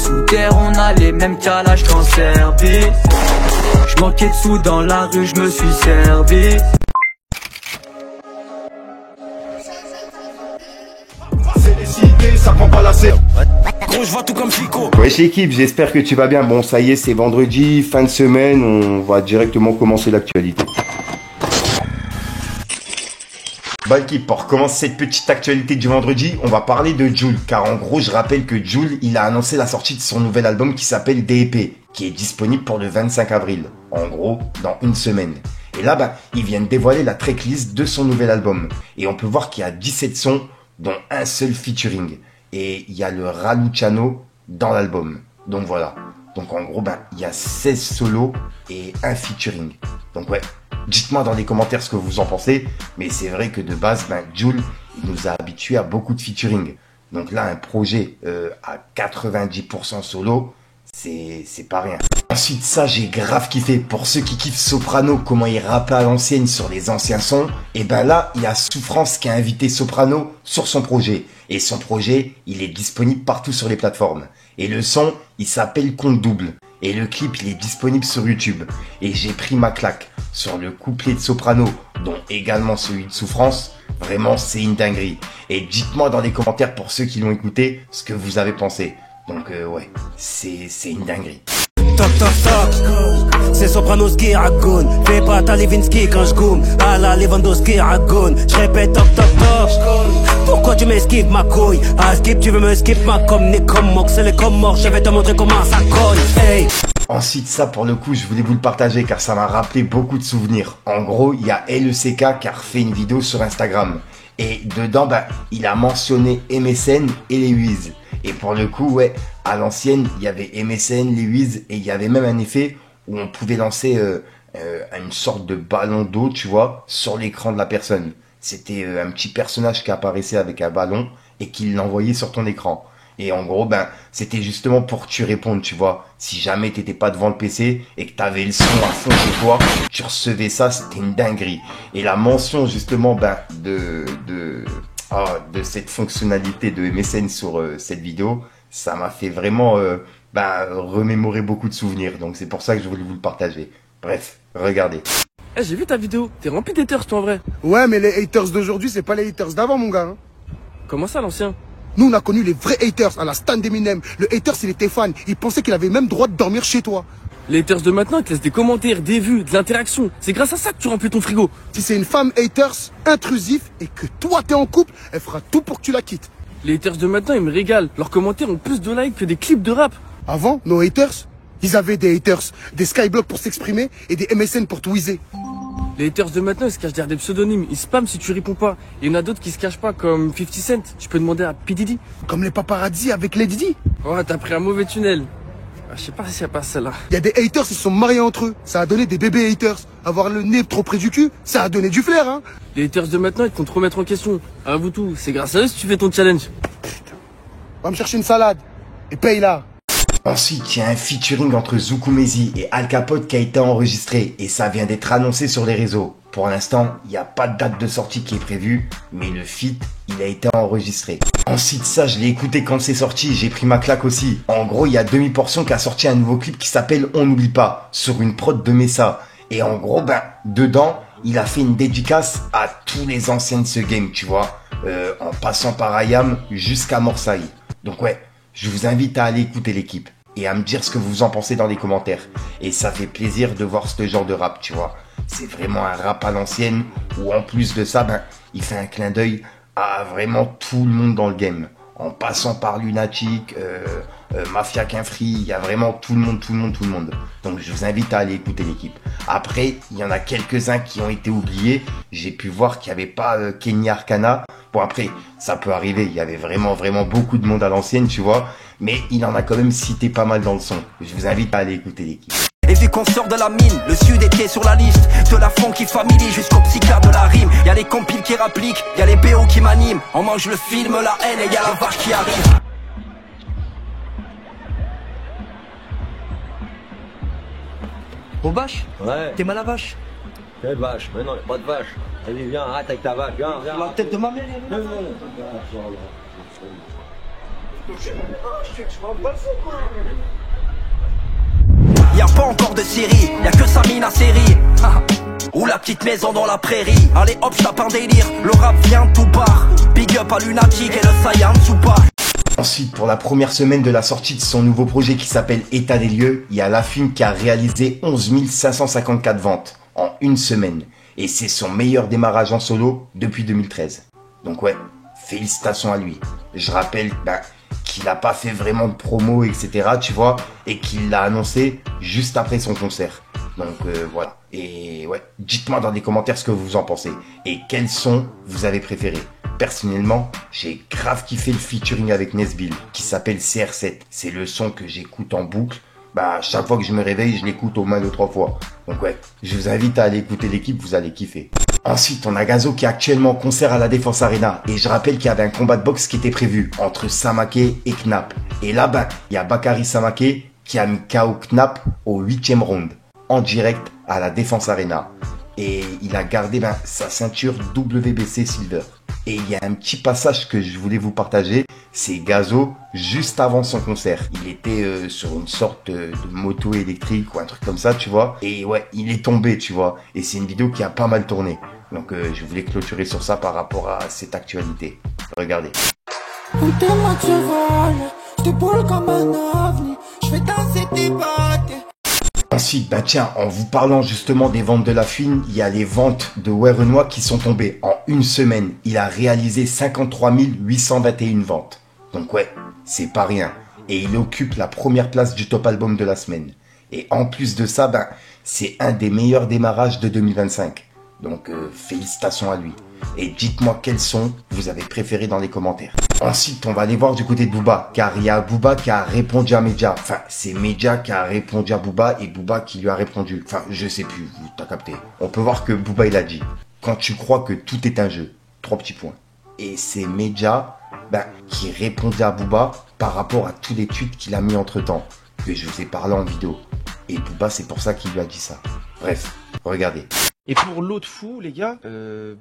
sous terre, on a les mêmes calages qu'en Serbie. Je manquais de sous dans la rue, je me suis servi. C'est décidé, ça prend pas la serre. Gros, je vois tout comme Chico. Wesh équipe, j'espère que tu vas bien. Bon, ça y est, c'est vendredi, fin de semaine, on va directement commencer l'actualité. Bah équipe, pour commencer cette petite actualité du vendredi, on va parler de Jul. Car en gros, je rappelle que Jul, il a annoncé la sortie de son nouvel album qui s'appelle DEP, qui est disponible pour le 25 avril. En gros, dans une semaine. Et là, bah, il vient de dévoiler la tracklist de son nouvel album. Et on peut voir qu'il y a 17 sons, dont un seul featuring. Et il y a le Raluciano dans l'album. Donc voilà. Donc en gros, ben, il y a 16 solos et un featuring. Donc ouais, dites-moi dans les commentaires ce que vous en pensez. Mais c'est vrai que de base, ben, Jul, il nous a habitués à beaucoup de featuring. Donc là, un projet à 90% solo, c'est pas rien. Ensuite, ça, j'ai grave kiffé. Pour ceux qui kiffent Soprano, comment il rappait à l'ancienne sur les anciens sons, et ben là, il y a Souffrance qui a invité Soprano sur son projet. Et son projet, il est disponible partout sur les plateformes. Et le son, il s'appelle Compte Double. Et le clip, il est disponible sur YouTube. Et j'ai pris ma claque sur le couplet de Soprano, dont également celui de Souffrance. Vraiment, c'est une dinguerie. Et dites-moi dans les commentaires, pour ceux qui l'ont écouté, ce que vous avez pensé. Donc ouais, c'est une dinguerie. Toc toc toc, c'est Sopranos qui raconte. Fais pas ta Levinsky quand je goûme. À la Lewandowski raconte. Je répète toc toc toc. Pourquoi tu m'esquives ma couille? À skip tu veux me skip ma com. Ni comme moque, c'est les comme mort. Je vais te montrer comment ça colle. Hey. Ensuite, ça pour le coup, je voulais vous le partager car ça m'a rappelé beaucoup de souvenirs. En gros, il y a LECK qui a refait une vidéo sur Instagram. Et dedans, bah, il a mentionné MSN et les Wiz. Et pour le coup, ouais, à l'ancienne, il y avait MSN, les Wiz, et il y avait même un effet où on pouvait lancer une sorte de ballon d'eau, tu vois, sur l'écran de la personne. C'était un petit personnage qui apparaissait avec un ballon et qui l'envoyait sur ton écran. Et en gros, ben, c'était justement pour que tu répondes, tu vois. Si jamais t'étais pas devant le PC et que t'avais le son à fond chez toi, tu recevais ça, c'était une dinguerie. Et la mention, justement, ben, de cette fonctionnalité de MSN sur cette vidéo, ça m'a fait vraiment, remémorer beaucoup de souvenirs. Donc c'est pour ça que je voulais vous le partager. Bref, regardez. Eh, j'ai vu ta vidéo, t'es rempli d'haters toi en vrai. Ouais, mais les haters d'aujourd'hui, c'est pas les haters d'avant, mon gars. Hein. Comment ça l'ancien? Nous, on a connu les vrais haters à la stand d'Eminem. Le haters, il était fan. Il pensait qu'il avait même droit de dormir chez toi. Les haters de maintenant, ils te laissent des commentaires, des vues, de l'interaction. C'est grâce à ça que tu remplis ton frigo. Si c'est une femme haters, intrusif, et que toi, t'es en couple, elle fera tout pour que tu la quittes. Les haters de maintenant, ils me régalent. Leurs commentaires ont plus de likes que des clips de rap. Avant, nos haters, ils avaient des haters, des skyblocks pour s'exprimer et des MSN pour tweezer. Les haters de maintenant, ils se cachent derrière des pseudonymes. Ils spamment si tu réponds pas. Il y en a d'autres qui se cachent pas, comme 50 Cent. Tu peux demander à P. Diddy. Comme les paparazzi avec Lady Di. Oh, t'as pris un mauvais tunnel. Je sais pas si ça passe celle-là. Il y a des haters, ils se sont mariés entre eux. Ça a donné des bébés haters. Avoir le nez trop près du cul, ça a donné du flair, hein. Les haters de maintenant, ils te font te remettre en question. Avoue tout, c'est grâce à eux si tu fais ton challenge. Putain. Va me chercher une salade. Et paye là. Ensuite, il y a un featuring entre Zukumezi et Al Capote qui a été enregistré et ça vient d'être annoncé sur les réseaux. Pour l'instant, il n'y a pas de date de sortie qui est prévue, mais le feat, il a été enregistré. Ensuite, ça, je l'ai écouté quand c'est sorti, j'ai pris ma claque aussi. En gros, il y a Demi-Portion qui a sorti un nouveau clip qui s'appelle On n'oublie pas, sur une prod de Messa. Et en gros, ben, dedans, il a fait une dédicace à tous les anciens de ce game, tu vois, en passant par Ayam jusqu'à Morsay. Donc ouais, je vous invite à aller écouter l'équipe et à me dire ce que vous en pensez dans les commentaires. Et ça fait plaisir de voir ce genre de rap, tu vois. C'est vraiment un rap à l'ancienne où en plus de ça, ben, il fait un clin d'œil à vraiment tout le monde dans le game. En passant par Lunatic, Mafia Quinfree, il y a vraiment tout le monde. Donc je vous invite à aller écouter l'équipe. Après, il y en a quelques-uns qui ont été oubliés. J'ai pu voir qu'il n'y avait pas Kenya Arcana. Bon après, ça peut arriver, il y avait vraiment beaucoup de monde à l'ancienne, tu vois. Mais il en a quand même cité pas mal dans le son. Je vous invite à aller écouter l'équipe. Et vu qu'on sort de la mine, le sud était sur la liste. De la funky family jusqu'au psychiatre de la rime. Y'a les compiles qui rappliquent, y'a les BO qui m'animent. On mange le film, la haine et y'a la vache qui arrive. Au vache? Ouais. T'es mal à vache? Quelle vache? Mais non, y'a pas de vache. Allez, viens, arrête avec ta vache, viens. La tête de ma mère. Y'a pas encore de série, y'a que Samina série. Ou la petite maison dans la prairie. Allez hop, j'tape un délire, le rap vient tout part. Big up à Lunatic et le Saiyan Tsupa. Ensuite, pour la première semaine de la sortie de son nouveau projet qui s'appelle État des lieux, il y a Lafine qui a réalisé 11 554 ventes en une semaine. Et c'est son meilleur démarrage en solo depuis 2013. Donc ouais, félicitations à lui. Je rappelle qu'il n'a pas fait vraiment de promo, etc. tu vois, et qu'il l'a annoncé juste après son concert. Donc voilà. Et ouais, dites-moi dans les commentaires ce que vous en pensez. Et quels sons vous avez préférés. Personnellement, j'ai grave kiffé le featuring avec Nesbill qui s'appelle CR7. C'est le son que j'écoute en boucle. Chaque fois que je me réveille, je l'écoute au moins 2-3 fois. Donc ouais, je vous invite à aller écouter l'équipe, vous allez kiffer. Ensuite, on a Gazo qui est actuellement en concert à la Défense Arena. Et je rappelle qu'il y avait un combat de boxe qui était prévu entre Samake et Knapp. Et là, il y a Bakary Samake qui a mis KO Knapp au 8e round. En direct à la Défense Arena. Et il a gardé sa ceinture WBC Silver. Et il y a un petit passage que je voulais vous partager. C'est Gazo juste avant son concert. Il était sur une sorte de moto électrique ou un truc comme ça, tu vois. Et ouais, il est tombé, tu vois. Et c'est une vidéo qui a pas mal tourné. Donc je voulais clôturer sur ça par rapport à cette actualité. Regardez. Ensuite, tiens, en vous parlant justement des ventes de Lafine, il y a les ventes de Werenoi qui sont tombées. En une semaine, il a réalisé 53 821 ventes. Donc ouais, c'est pas rien. Et il occupe la première place du top album de la semaine. Et en plus de ça, c'est un des meilleurs démarrages de 2025. Donc félicitations à lui. Et dites-moi quels sons vous avez préférés dans les commentaires. Ensuite, on va aller voir du côté de Booba, car il y a Booba qui a répondu à Media. Enfin, c'est Media qui a répondu à Booba et Booba qui lui a répondu. Enfin, je sais plus, t'as capté. On peut voir que Booba, il a dit « Quand tu crois que tout est un jeu », 3 petits points. Et c'est Media qui répondait à Booba par rapport à tous les tweets qu'il a mis entre-temps, que je vous ai parlé en vidéo. Et Booba, c'est pour ça qu'il lui a dit ça. Bref, regardez. Et pour l'autre fou, les gars,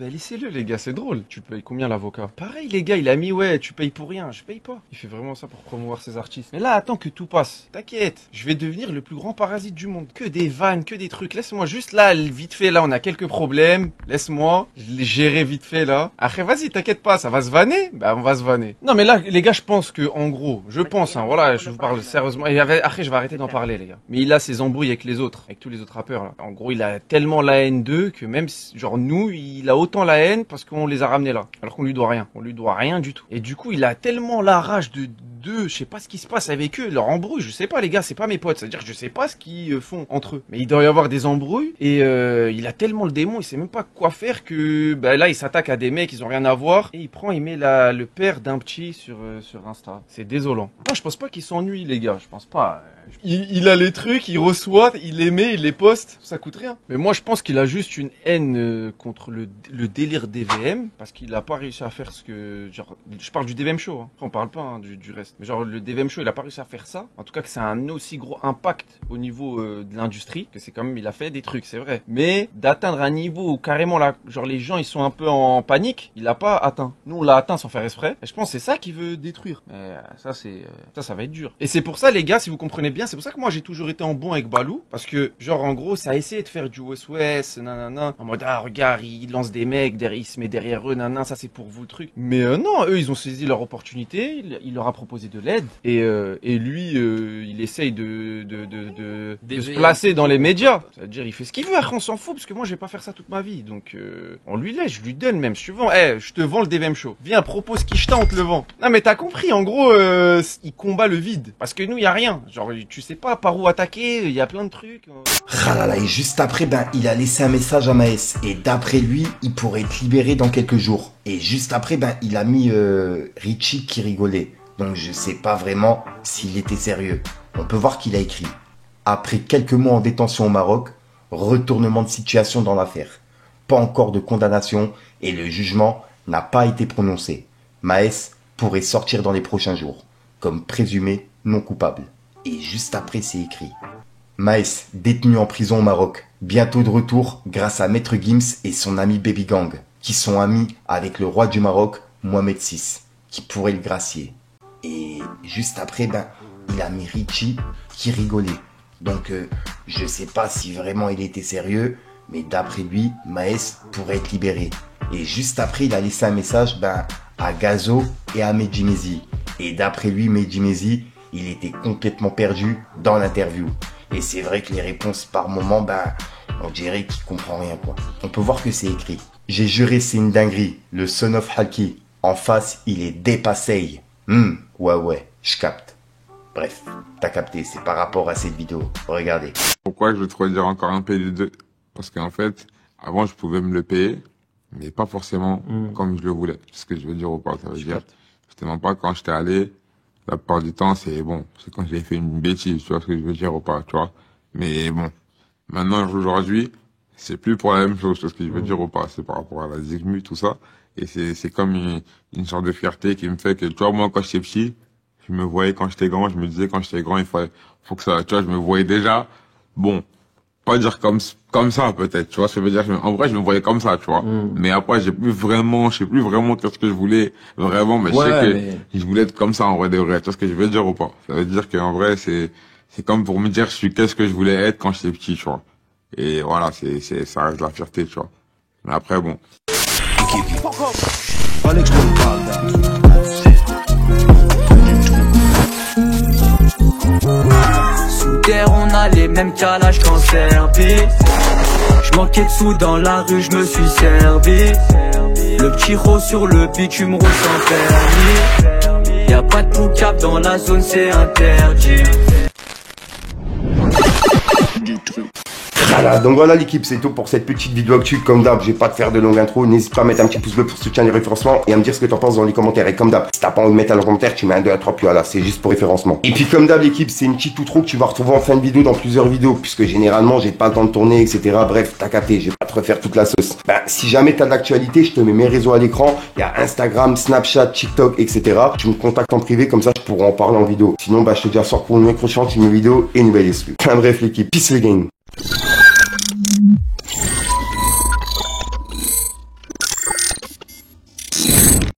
laissez-le, les gars, c'est drôle. Tu payes combien l'avocat? Pareil, les gars, il a mis, ouais, tu payes pour rien. Je paye pas. Il fait vraiment ça pour promouvoir ses artistes. Mais là, attends que tout passe. T'inquiète. Je vais devenir le plus grand parasite du monde. Que des vannes, que des trucs. Laisse-moi juste là, vite fait, là, on a quelques problèmes. Laisse-moi les gérer vite fait, là. Après, vas-y, t'inquiète pas, ça va se vanner. On va se vanner. Non, mais là, les gars, je pense que, en gros, voilà, je vous parle sérieusement. Et après, je vais arrêter d'en parler, les gars. Mais il a ses embrouilles avec les autres, avec tous les autres rappeurs, là. En gros, il a tellement la haine que même genre nous il a autant la haine parce qu'on les a ramenés là alors qu'on lui doit rien, du tout. Et du coup il a tellement la rage de je sais pas ce qui se passe avec eux, leur embrouille, je sais pas les gars, c'est pas mes potes, c'est à dire que je sais pas ce qu'ils font entre eux, mais il doit y avoir des embrouilles et il a tellement le démon, il sait même pas quoi faire que là il s'attaque à des mecs, ils ont rien à voir et il met le père d'un petit sur Insta. C'est désolant. Non, je pense pas qu'il s'ennuie les gars, je pense pas. Il a les trucs, il reçoit, il les met, il les poste, ça coûte rien. Mais moi je pense qu'il a juste une haine contre le délire DVM parce qu'il a pas réussi à faire ce que genre je parle du DVM show, hein. Après, on parle pas du reste. Mais genre le DVM show, il a pas réussi à faire ça. En tout cas que c'est un aussi gros impact au niveau de l'industrie que c'est quand même il a fait des trucs, c'est vrai. Mais d'atteindre un niveau où carrément là genre les gens ils sont un peu en panique, il l'a pas atteint. Nous on l'a atteint sans faire exprès. Et je pense que c'est ça qu'il veut détruire. Mais ça va être dur. Et c'est pour ça les gars, si vous comprenez bien, c'est pour ça que moi j'ai toujours été en bon avec Balou parce que genre en gros ça a essayé de faire du West nanana en mode regarde il lance des mecs derrière, il se met derrière eux nanana, ça c'est pour vous le truc. Mais non, eux ils ont saisi leur opportunité, il leur a proposé de l'aide et lui il essaye de se placer dans les médias, c'est-à-dire il fait ce qu'il veut, après on s'en fout parce que moi je vais pas faire ça toute ma vie, donc on lui laisse, je lui donne même, si tu veux, je te vends le DVM show, viens propose Kishta, on te le vend. Non mais t'as compris, en gros il combat le vide parce que nous il y a rien, genre tu sais pas par où attaquer, il y a plein de trucs. Et juste après il a laissé un message à Maes et d'après lui il pourrait être libéré dans quelques jours. Et juste après il a mis Richie qui rigolait. Donc je sais pas vraiment s'il était sérieux. On peut voir qu'il a écrit « Après quelques mois en détention au Maroc, retournement de situation dans l'affaire. Pas encore de condamnation et le jugement n'a pas été prononcé. Maes pourrait sortir dans les prochains jours, comme présumé non coupable. » Et juste après c'est écrit « Maes détenu en prison au Maroc, bientôt de retour grâce à Maître Gims et son ami Baby Gang, qui sont amis avec le roi du Maroc, Mohamed VI, qui pourrait le gracier. » Et juste après, ben, il a mis Richie qui rigolait. Donc, je sais pas si vraiment il était sérieux, mais d'après lui, Maes pourrait être libéré. Et juste après, il a laissé un message ben, à Gazo et à Medji Mezi. Et d'après lui, Medji Mezi, il était complètement perdu dans l'interview. Et c'est vrai que les réponses par moment, ben, on dirait qu'il comprend rien, quoi. On peut voir que c'est écrit. J'ai juré, c'est une dinguerie. Le son of Halki. En face, il est dépassé. Ouais, je capte. Bref, t'as capté, c'est par rapport à cette vidéo. Regardez. Pourquoi je veux te redire encore un peu les deux? Parce qu'en fait, avant, je pouvais me le payer, mais pas forcément comme je le voulais. C'est ce que je veux dire ou pas. Ça veut dire, justement pas quand j'étais allé, la plupart du temps, c'est bon, c'est quand j'ai fait une bêtise, tu vois ce que je veux dire ou pas, tu vois. Mais bon, maintenant, aujourd'hui, c'est plus pour la même chose, tu vois ce que je veux dire ou pas. C'est par rapport à la zigmu, tout ça. Et c'est comme une sorte de fierté qui me fait que, tu vois, moi, quand j'étais petit, je me voyais quand j'étais grand, je me disais quand j'étais grand, il faut que ça, tu vois, je me voyais déjà, bon, pas dire comme ça, peut-être, tu vois, ça veut dire, en vrai, je me voyais comme ça, tu vois. Mais après, je sais plus vraiment qu'est-ce que je voulais, vraiment, mais je sais que je voulais être comme ça, en vrai, de vrai, tu vois ce que je veux dire ou pas. Ça veut dire qu'en vrai, c'est comme pour me dire, qu'est-ce que je voulais être quand j'étais petit, tu vois. Et voilà, ça reste la fierté, tu vois. Mais après, bon. Sous terre on a les mêmes calages qu'en Serbie. Je manquais de sous dans la rue, je me suis servi. Le petit ro sur le bitume roule sans permis. Y'a pas de poucap dans la zone, c'est interdit. Voilà, donc voilà l'équipe, c'est tout pour cette petite vidéo actu. Comme d'hab, je vais pas te faire de longue intro. N'hésite pas à mettre un petit pouce bleu pour soutenir les référencements et à me dire ce que t'en penses dans les commentaires. Et comme d'hab, si t'as pas envie de mettre un commentaire, tu mets un 2 à 3 puis voilà, c'est juste pour référencement. Et puis comme d'hab l'équipe, c'est une petite outro que tu vas retrouver en fin de vidéo dans plusieurs vidéos, puisque généralement j'ai pas le temps de tourner, etc. Bref, t'as capté, je vais pas te refaire toute la sauce. Ben, si jamais t'as de l'actualité, je te mets mes réseaux à l'écran. Il y a Instagram, Snapchat, TikTok, etc. Tu me contactes en privé, comme ça je pourrai en parler en vidéo. Sinon, bah je te dis à soir pour une prochaine vidéo et une nouvelle exclue. Enfin bref l'équipe, peace les gang.